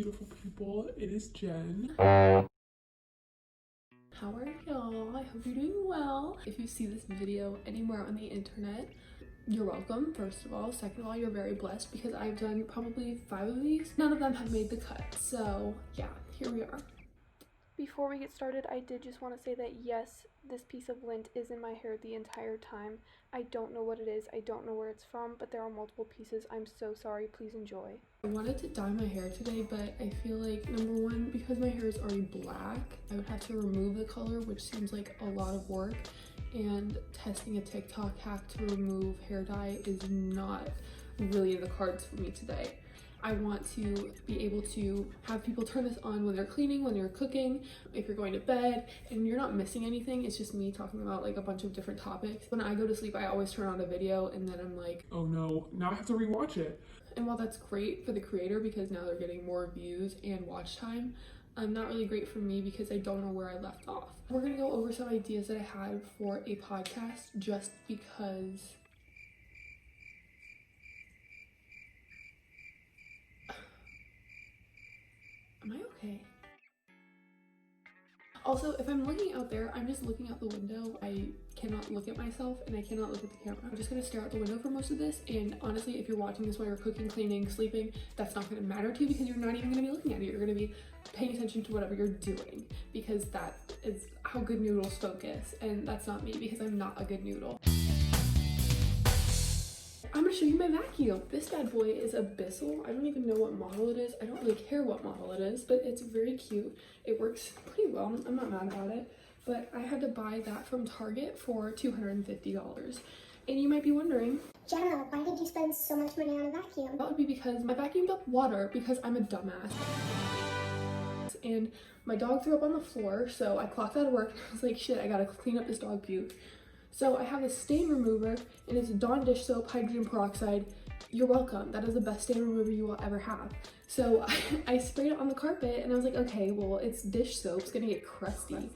beautiful people. It is Jen. How are y'all? I hope you're doing well. If you see this video anywhere on the internet, you're welcome, first of all. Second of all, you're very blessed because I've done probably 5 of these. None of them have made the cut. So yeah, here we are. Before we get started, I did just want to say that yes, this piece of lint is in my hair the entire time. I don't know what it is, I don't know where it's from, but there are multiple pieces. I'm so sorry, please enjoy. I wanted to dye my hair today, but I feel like, number one, because my hair is already black, I would have to remove the color, which seems like a lot of work, and testing a TikTok hack to remove hair dye is not really in the cards for me today. I want to be able to have people turn this on when they're cleaning, when you're cooking, if you're going to bed, and you're not missing anything. It's just me talking about like a bunch of different topics. When I go to sleep, I always turn on a video and then I'm like, oh no, now I have to rewatch it. And while that's great for the creator because now they're getting more views and watch time, not really great for me because I don't know where I left off. We're gonna go over some ideas that I had for a podcast just because am I okay? Also, if I'm looking out there, I'm just looking out the window. I cannot look at myself and I cannot look at the camera. I'm just gonna stare out the window for most of this. And honestly, if you're watching this while you're cooking, cleaning, sleeping, that's not gonna matter to you because you're not even gonna be looking at it. You're gonna be paying attention to whatever you're doing because that is how good noodles focus. And that's not me because I'm not a good noodle. I'm gonna show you my vacuum. This bad boy is a Bissell. I don't even know what model it is. I don't really care what model it is, but it's very cute. It works pretty well. I'm not mad about it, but I had to buy that from Target for $250. And you might be wondering, Jenna, why did you spend so much money on a vacuum? that would be because my vacuumed up water because I'm a dumbass. And my dog threw up on the floor, so I clocked out of work and I was like, shit, I gotta clean up this dog puke. So I have a stain remover and it's Dawn dish soap, hydrogen peroxide. You're welcome. That is the best stain remover you will ever have. So I sprayed it on the carpet and I was like, okay, well, it's dish soap, it's gonna get crusty.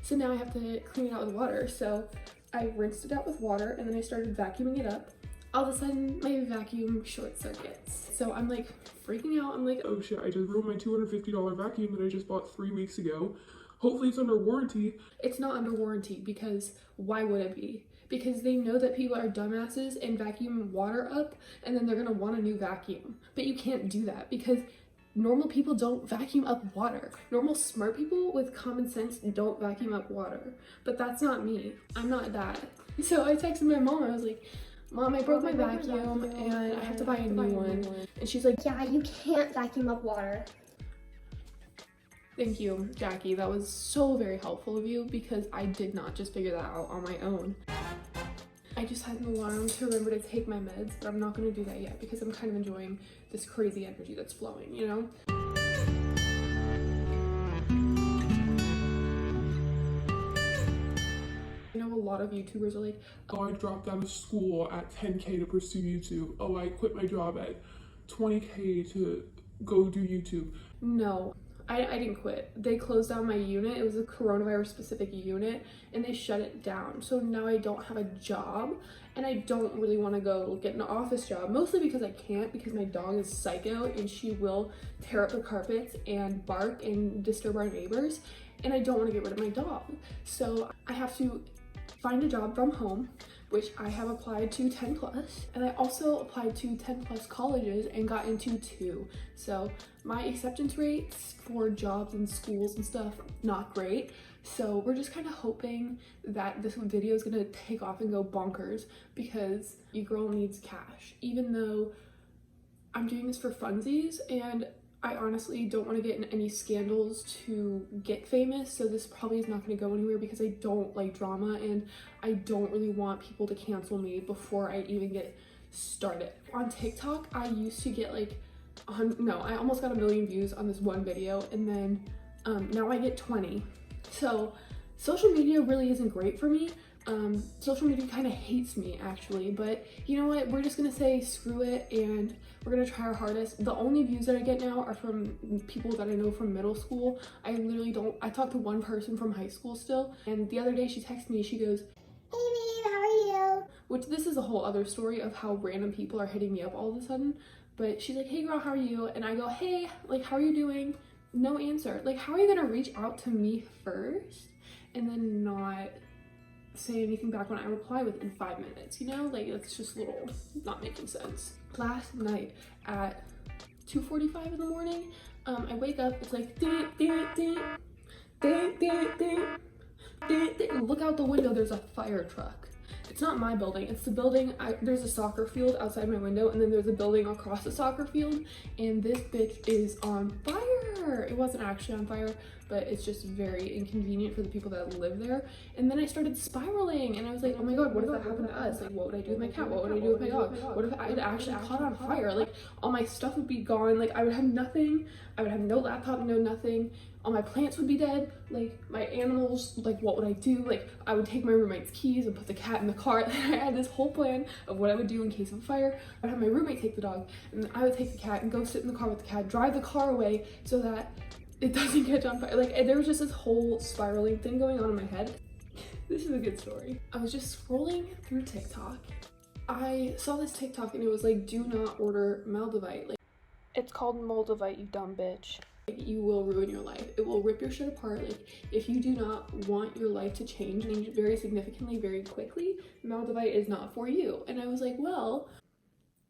So now I have to clean it out with water. So I rinsed it out with water and then I started vacuuming it up. All of a sudden, my vacuum short circuits. So I'm like freaking out. I'm like, Oh shit, I just ruined my $250 vacuum that I just bought 3 weeks ago. Hopefully it's under warranty. it's not under warranty because why would it be? Because they know that people are dumbasses and vacuum water up and then they're gonna want a new vacuum. But you can't do that because normal people don't vacuum up water. Normal smart people with common sense don't vacuum up water. But that's not me. I'm not that. So I texted my mom. I was like, Mom, I broke my vacuum and I have to buy a new one. And she's like, Yeah, you can't vacuum up water. thank you, Jackie. That was so very helpful of you because I did not just figure that out on my own. I just had an alarm to remember to take my meds, but I'm not going to do that yet because I'm kind of enjoying this crazy energy that's flowing, you know? I know a lot of YouTubers are like, Oh, I dropped out of school at 10K to pursue YouTube. Oh, I quit my job at 20K to go do YouTube. no. I didn't quit. They closed down my unit. It was a coronavirus specific unit and they shut it down. So now I don't have a job and I don't really want to go get an office job, mostly because I can't because my dog is psycho and she will tear up the carpets and bark and disturb our neighbors and I don't want to get rid of my dog. So I have to find a job from home, which I have applied to 10 plus, and I also applied to 10 plus colleges and got into 2. So my acceptance rates for jobs and schools and stuff, not great. So we're just kind of hoping that this video is gonna take off and go bonkers because your girl needs cash, even though I'm doing this for funsies and I honestly don't want to get in any scandals to get famous, so this probably is not going to go anywhere because I don't like drama and I don't really want people to cancel me before I even get started. On TikTok, I used to get like, I almost got 1 million views on this one video and then now I get 20. So social media really isn't great for me. Social media kind of hates me actually, but you know what, we're just gonna say screw it and we're gonna try our hardest. The only views that I get now are from people that I know from middle school. I talked to one person from high school still, and the other day she texted me, she goes, Hey babe, how are you? which this is a whole other story of how random people are hitting me up all of a sudden, But she's like, hey girl, how are you? And I go, hey, like, how are you doing? No answer. Like, how are you gonna reach out to me first and then not say anything back when I reply within 5 minutes, you know? Like, it's just a little not making sense. Last night at 2:45 in the morning, I wake up, it's like, ding, ding, ding, ding, ding, ding, ding, ding. Look out the window, there's a fire truck. It's not my building, it's the building, there's a soccer field outside my window, and then there's a building across the soccer field, and this bitch is on fire. It wasn't actually on fire, but it's just very inconvenient for the people that live there. And then I started spiraling, and I was like, oh my god, what if that happened to us? Like, what would I do with my cat? What would I do with my dog? What if I had actually caught on fire? Like, all my stuff would be gone. Like, I would have nothing. I would have no laptop, no nothing. All my plants would be dead. Like, my animals, like, what would I do? Like, I would take my roommate's keys and put the cat in the car. I had this whole plan of what I would do in case of a fire. I'd have my roommate take the dog, and then I would take the cat and go sit in the car with the cat, drive the car away so that it doesn't catch on fire. Like, there was just this whole spiraling thing going on in my head. This is a good story. I was just scrolling through TikTok. I saw this TikTok and it was like, do not order Moldavite. Like, it's called Moldavite, you dumb bitch. Like, you will ruin your life. It will rip your shit apart. Like, if you do not want your life to change very significantly, very quickly, Moldavite is not for you. And I was like, well,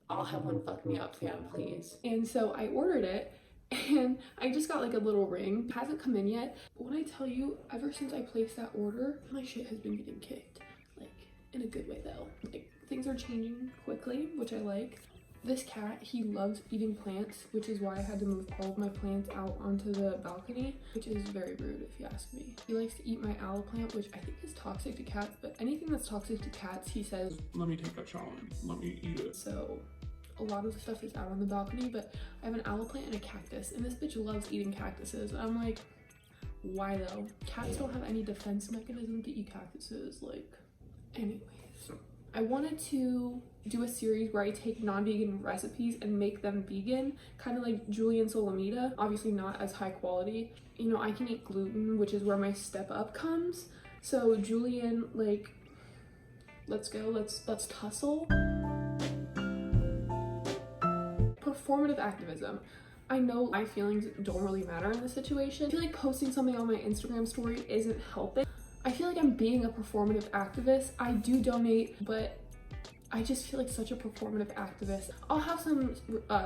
I'll have one fuck me up, fam, please. And so I ordered it, and I just got like a little ring. It hasn't come in yet. When I tell you, ever since I placed that order, my shit has been getting kicked. Like, in a good way though. Like, things are changing quickly, which I like. This cat, he loves eating plants, which is why I had to move all of my plants out onto the balcony, which is very rude if you ask me. He likes to eat my aloe plant, which I think is toxic to cats, but anything that's toxic to cats, he says, let me take that challenge, let me eat it. So a lot of the stuff is out on the balcony, but I have an aloe plant and a cactus, and this bitch loves eating cactuses. And I'm like, why though? Cats don't have any defense mechanism to eat cactuses. Like, anyways. I wanted to do a series where I take non-vegan recipes and make them vegan, kind of like Julian Solomita, obviously not as high quality. You know, I can eat gluten, which is where my step up comes. So Julian, like, let's go, let's tussle. Performative activism. I know my feelings don't really matter in this situation. I feel like posting something on my Instagram story isn't helping. I feel like I'm being a performative activist. I do donate, but I just feel like such a performative activist. I'll have some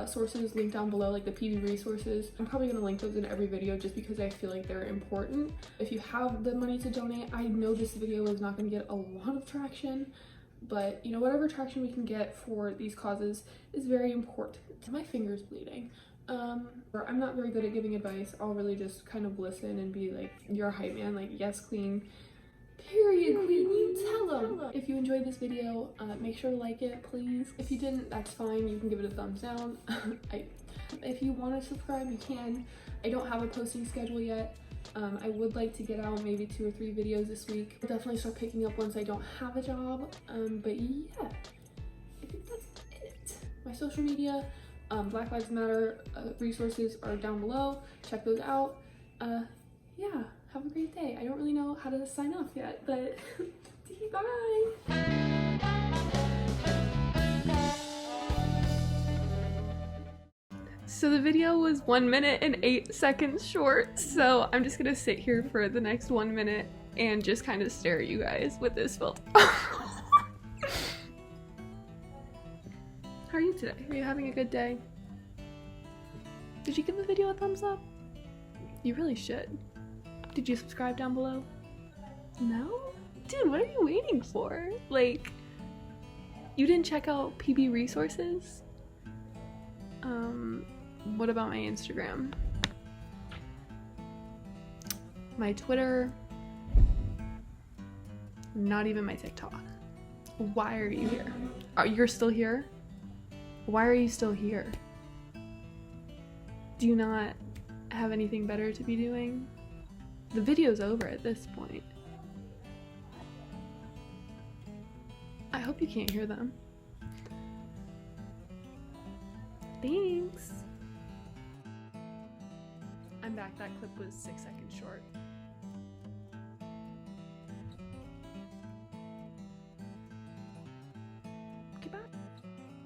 sources linked down below, like the PB resources. I'm probably gonna link those in every video just because I feel like they're important. If you have the money to donate, I know this video is not gonna get a lot of traction, but you know, whatever traction we can get for these causes is very important. My finger's bleeding. I'm not very good at giving advice. I'll really just kind of listen and be like, you're a hype man, like, yes queen. Period, queen, you tell them. If you enjoyed this video, make sure to like it, please. If you didn't, that's fine. You can give it a thumbs down. If you want to subscribe, you can. I don't have a posting schedule yet. I would like to get out maybe 2 or 3 videos this week. I'll definitely start picking up once I don't have a job. But yeah, I think that's it. My social media, Black Lives Matter resources are down below. Check those out. Yeah, have a great day. I don't really know how to sign off yet, but bye. So the video was 1 minute and 8 seconds short, so I'm just gonna sit here for the next 1 minute and just kind of stare at you guys with this filter. How are you today? Are you having a good day? Did you give the video a thumbs up? You really should. Did you subscribe down below? No? Dude, what are you waiting for? Like, you didn't check out PB resources? What about my Instagram? My Twitter? Not even my TikTok. Why are you here? You're still here? Why are you still here? Do you not have anything better to be doing? The video's over at this point. I hope you can't hear them. Thanks. I'm back. That clip was 6 seconds short.